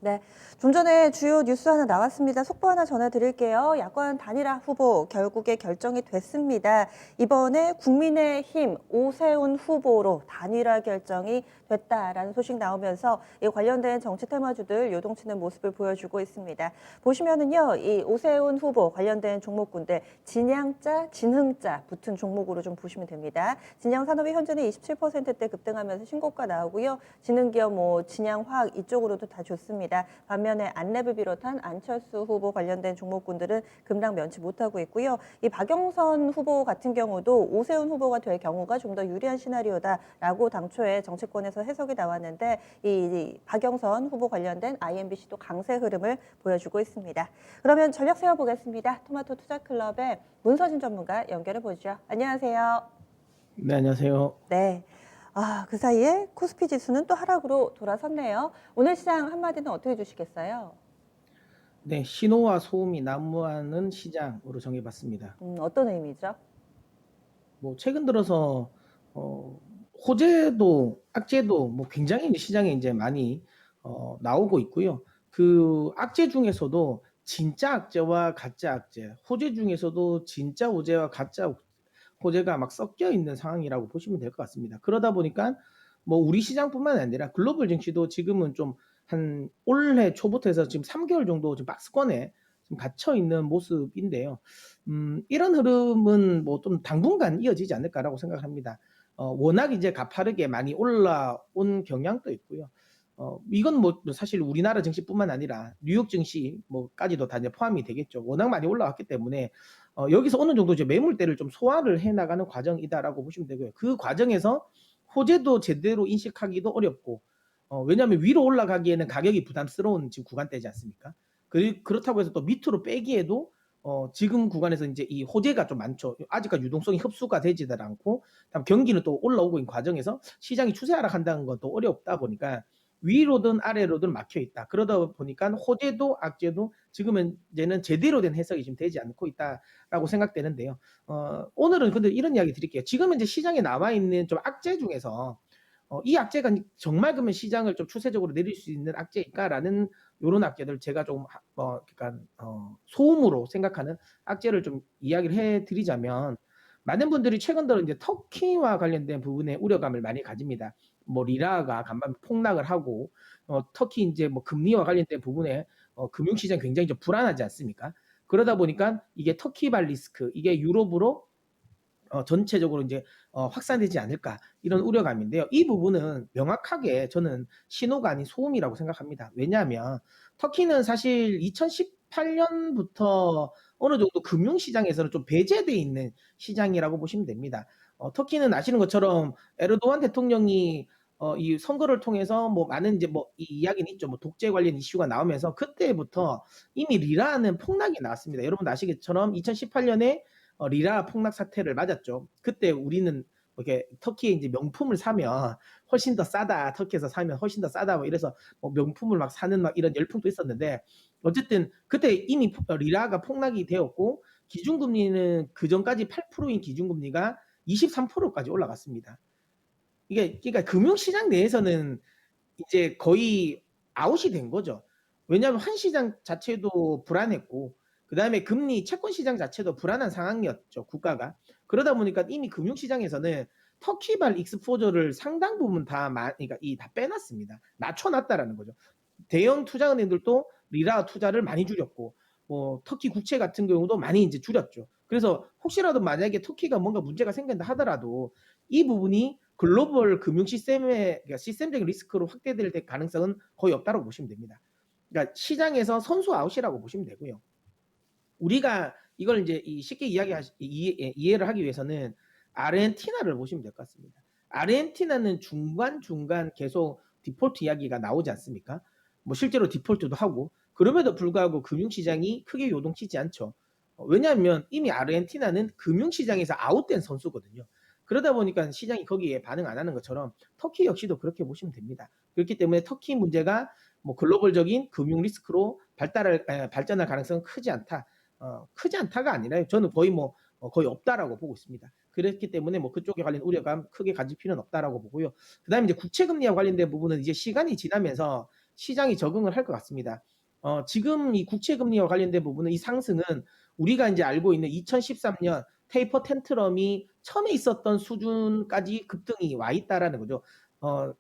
네, 좀 전에 주요 뉴스 하나 나왔습니다. 속보 하나 전해드릴게요. 야권 단일화 후보 결국에 결정이 됐습니다. 이번에 국민의힘 오세훈 후보로 단일화 결정이 됐다라는 소식 나오면서 이 관련된 정치 테마주들 요동치는 모습을 보여주고 있습니다. 보시면은요, 이 오세훈 후보 관련된 종목군들 진양자, 진흥자 붙은 종목으로 좀 보시면 됩니다. 진양산업이 현재는 27%대 급등하면서 신고가 나오고요. 진흥기업 진양화학 이쪽으로도 다 좋습니다. 반면에 안랩을 비롯한 안철수 후보 관련된 종목군들은 급락 면치 못하고 있고요. 이 박영선 후보 같은 경우도 오세훈 후보가 될 경우가 좀 더 유리한 시나리오다라고 당초에 정치권에서 해석이 나왔는데 이 박영선 후보 관련된 IMBC도 강세 흐름을 보여주고 있습니다. 그러면 전략 세워보겠습니다. 토마토 투자클럽의 문서진 전문가 연결해 보죠. 안녕하세요. 네, 안녕하세요. 네. 그 사이에 코스피 지수는 또 하락으로 돌아섰네요. 오늘 시장 한마디는 어떻게 해주시겠어요? 네, 신호와 소음이 난무하는 시장으로 정해봤습니다. 어떤 의미죠? 최근 들어서 호재도 악재도 굉장히 시장에 이제 많이 나오고 있고요. 그 악재 중에서도 진짜 악재와 가짜 악재, 호재 중에서도 진짜 호재와 가짜 호재가 막 섞여 있는 상황이라고 보시면 될 것 같습니다. 그러다 보니까 우리 시장뿐만 아니라 글로벌 증시도 지금은 좀 한 올해 초부터 해서 지금 3개월 정도 지금 박스권에 좀 갇혀 있는 모습인데요. 이런 흐름은 좀 당분간 이어지지 않을까라고 생각합니다. 워낙 이제 가파르게 많이 올라온 경향도 있고요. 이건 사실 우리나라 증시뿐만 아니라 뉴욕 증시까지도 다 이제 포함이 되겠죠. 워낙 많이 올라왔기 때문에 여기서 어느 정도 이제 매물대를 좀 소화를 해 나가는 과정이다라고 보시면 되고요. 그 과정에서 호재도 제대로 인식하기도 어렵고, 왜냐하면 위로 올라가기에는 가격이 부담스러운 지금 구간대지 않습니까? 그렇다고 해서 또 밑으로 빼기에도 지금 구간에서 이제 이 호재가 좀 많죠. 아직까지 유동성이 흡수가 되지들 않고, 다음 경기는 또 올라오고 있는 과정에서 시장이 추세 하락한다는 건 또 어렵다 보니까 위로든 아래로든 막혀 있다. 그러다 보니까 호재도 악재도 지금은 이제는 제대로 된 해석이 지금 되지 않고 있다라고 생각되는데요. 오늘은 근데 이런 이야기 드릴게요. 지금 이제 시장에 남아 있는 좀 악재 중에서 이 악재가 정말 그러면 시장을 좀 추세적으로 내릴 수 있는 악재일까라는 요런 악재들 제가 좀 그러니까 소음으로 생각하는 악재를 좀 이야기를 해드리자면, 많은 분들이 최근 들어 이제 터키와 관련된 부분에 우려감을 많이 가집니다. 리라가 간밤에 폭락을 하고 터키 이제 금리와 관련된 부분에 금융시장 굉장히 좀 불안하지 않습니까? 그러다 보니까 이게 터키발 리스크, 이게 유럽으로 전체적으로 이제 확산되지 않을까 이런 우려감인데요. 이 부분은 명확하게 저는 신호가 아닌 소음이라고 생각합니다. 왜냐하면 터키는 사실 2018년부터 어느 정도 금융시장에서는 좀 배제돼 있는 시장이라고 보시면 됩니다. 터키는 아시는 것처럼 에르도안 대통령이 이 선거를 통해서 많은 이제 이 이야기는 있죠. 독재 관련 이슈가 나오면서 그때부터 이미 리라는 폭락이 나왔습니다. 여러분 아시겠처럼 2018년에 리라 폭락 사태를 맞았죠. 그때 우리는 이렇게 터키에 이제 명품을 사면 훨씬 더 싸다, 터키에서 사면 훨씬 더 싸다, 이래서 명품을 막 사는 이런 열풍도 있었는데, 어쨌든 그때 이미 리라가 폭락이 되었고, 기준금리는 그 전까지 8%인 기준금리가 23%까지 올라갔습니다. 이게 그러니까 금융시장 내에서는 이제 거의 아웃이 된 거죠. 왜냐하면 한 시장 자체도 불안했고, 그다음에 금리 채권 시장 자체도 불안한 상황이었죠, 국가가. 그러다 보니까 이미 금융시장에서는 터키발 익스포저를 상당 부분 그러니까 다 빼놨습니다. 낮춰놨다라는 거죠. 대형 투자은행들도 리라 투자를 많이 줄였고, 터키 국채 같은 경우도 많이 이제 줄였죠. 그래서 혹시라도 만약에 터키가 뭔가 문제가 생긴다 하더라도 이 부분이 글로벌 금융 시스템의 그러니까 시스템적인 리스크로 확대될 가능성은 거의 없다고 보시면 됩니다. 그러니까 시장에서 선수 아웃이라고 보시면 되고요. 우리가 이걸 이제 쉽게 이해를 하기 위해서는 아르헨티나를 보시면 될 것 같습니다. 아르헨티나는 중간중간 계속 디폴트 이야기가 나오지 않습니까? 실제로 디폴트도 하고, 그럼에도 불구하고 금융시장이 크게 요동치지 않죠. 왜냐하면 이미 아르헨티나는 금융시장에서 아웃된 선수거든요. 그러다 보니까 시장이 거기에 반응 안 하는 것처럼 터키 역시도 그렇게 보시면 됩니다. 그렇기 때문에 터키 문제가 글로벌적인 금융 리스크로 발전할 가능성은 크지 않다. 크지 않다가 아니라 저는 거의 없다라고 보고 있습니다. 그렇기 때문에 그쪽에 관련 우려감 크게 가질 필요는 없다라고 보고요. 그다음에 이제 국채 금리와 관련된 부분은 이제 시간이 지나면서 시장이 적응을 할 것 같습니다. 지금 이 국채 금리와 관련된 부분은 이 상승은 우리가 이제 알고 있는 2013년 테이퍼 텐트럼이 처음에 있었던 수준까지 급등이 와 있다라는 거죠.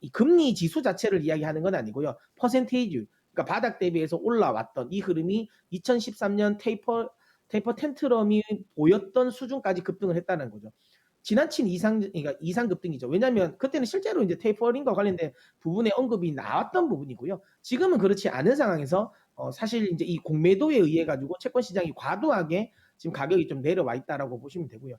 이 금리 지수 자체를 이야기하는 건 아니고요. 퍼센테이지, 그러니까 바닥 대비해서 올라왔던 이 흐름이 2013년 테이퍼 텐트럼이 보였던 수준까지 급등을 했다는 거죠. 지나친 그러니까 이상 급등이죠. 왜냐하면 그때는 실제로 이제 테이퍼링과 관련된 부분의 언급이 나왔던 부분이고요. 지금은 그렇지 않은 상황에서 사실 이제 이 공매도에 의해 가지고 채권 시장이 과도하게 지금 가격이 좀 내려와 있다라고 보시면 되고요.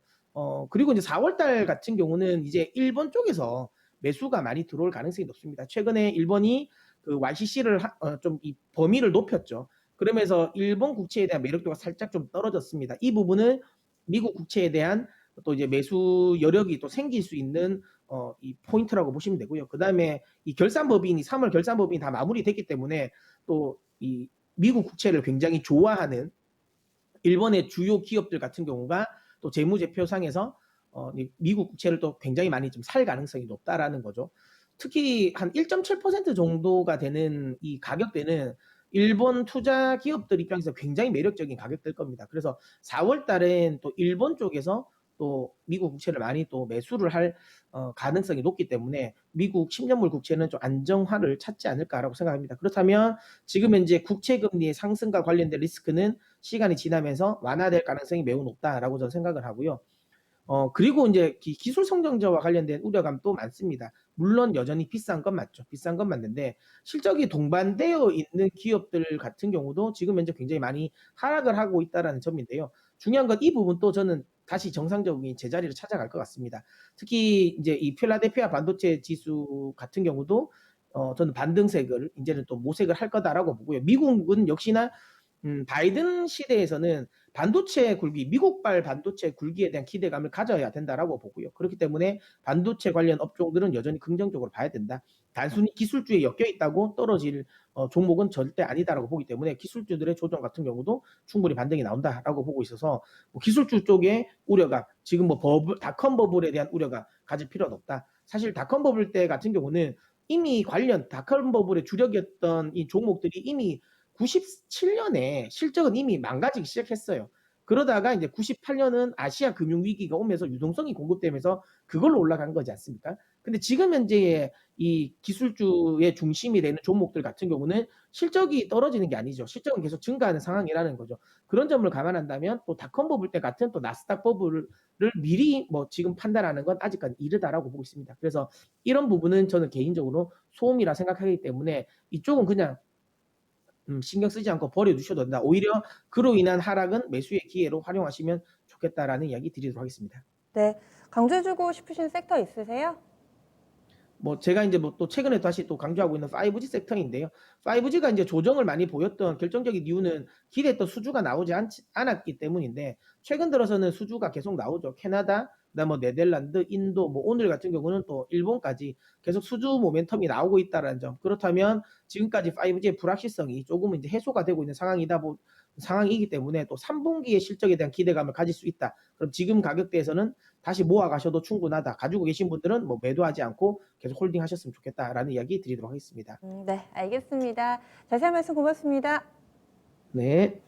그리고 이제 4월 달 같은 경우는 이제 일본 쪽에서 매수가 많이 들어올 가능성이 높습니다. 최근에 일본이 그 YCC를 좀 이 범위를 높였죠. 그러면서 일본 국채에 대한 매력도가 살짝 좀 떨어졌습니다. 이 부분은 미국 국채에 대한 또 이제 매수 여력이 또 생길 수 있는 이 포인트라고 보시면 되고요. 그다음에 이 결산법인이 3월 결산법인이 다 마무리됐기 때문에 또 이 미국 국채를 굉장히 좋아하는 일본의 주요 기업들 같은 경우가 또 재무제표상에서 미국 국채를 또 굉장히 많이 좀 살 가능성이 높다라는 거죠. 특히 한 1.7% 정도가 되는 이 가격대는 일본 투자 기업들 입장에서 굉장히 매력적인 가격대일 겁니다. 그래서 4월 달엔 또 일본 쪽에서 또 미국 국채를 많이 또 매수를 할 가능성이 높기 때문에 미국 10년물 국채는 좀 안정화를 찾지 않을까라고 생각합니다. 그렇다면 지금 현재 국채 금리의 상승과 관련된 리스크는 시간이 지나면서 완화될 가능성이 매우 높다라고 저는 생각을 하고요. 그리고 이제 기술 성장자와 관련된 우려감도 많습니다. 물론 여전히 비싼 건 맞죠. 비싼 건 맞는데 실적이 동반되어 있는 기업들 같은 경우도 지금 현재 굉장히 많이 하락을 하고 있다라는 점인데요. 중요한 건 이 부분도 저는 다시 정상적인 제자리를 찾아갈 것 같습니다. 특히 이제 이 필라델피아 반도체 지수 같은 경우도 저는 반등색을 이제는 또 모색을 할 거다라고 보고요. 미국은 역시나 바이든 시대에서는 반도체 굴기, 미국발 반도체 굴기에 대한 기대감을 가져야 된다라고 보고요. 그렇기 때문에 반도체 관련 업종들은 여전히 긍정적으로 봐야 된다. 단순히 기술주에 엮여 있다고 떨어질 종목은 절대 아니다라고 보기 때문에 기술주들의 조정 같은 경우도 충분히 반등이 나온다라고 보고 있어서 뭐 기술주 쪽에 우려가 지금 뭐 닷컴 버블에 대한 우려가 가질 필요는 없다. 사실 닷컴 버블 때 같은 경우는 이미 관련 닷컴 버블의 주력이었던 이 종목들이 이미 97년에 실적은 이미 망가지기 시작했어요. 그러다가 이제 98년은 아시아 금융위기가 오면서 유동성이 공급되면서 그걸로 올라간 거지 않습니까? 근데 지금 현재의 이 기술주의 중심이 되는 종목들 같은 경우는 실적이 떨어지는 게 아니죠. 실적은 계속 증가하는 상황이라는 거죠. 그런 점을 감안한다면 또 닷컴 버블 때 같은 또 나스닥 버블을 미리 뭐 지금 판단하는 건 아직까지 이르다라고 보고 있습니다. 그래서 이런 부분은 저는 개인적으로 소음이라 생각하기 때문에 이쪽은 그냥 신경 쓰지 않고 버려두셔도 된다. 오히려 그로 인한 하락은 매수의 기회로 활용하시면 좋겠다라는 이야기 드리도록 하겠습니다. 네, 강조해주고 싶으신 섹터 있으세요? 뭐 제가 이제 뭐 또 최근에 다시 또 강조하고 있는 5G 섹터인데요. 5G가 이제 조정을 많이 보였던 결정적인 이유는 기대했던 수주가 나오지 않았기 때문인데 최근 들어서는 수주가 계속 나오죠. 캐나다, 그다음 뭐 네덜란드, 인도, 뭐 오늘 같은 경우는 또 일본까지 계속 수주 모멘텀이 나오고 있다라는 점. 그렇다면 지금까지 5G의 불확실성이 조금은 이제 해소가 되고 있는 상황이기 때문에 또 3분기의 실적에 대한 기대감을 가질 수 있다. 그럼 지금 가격대에서는 다시 모아 가셔도 충분하다. 가지고 계신 분들은 뭐 매도하지 않고 계속 홀딩 하셨으면 좋겠다라는 이야기 드리도록 하겠습니다. 네, 알겠습니다. 자세한 말씀 고맙습니다. 네.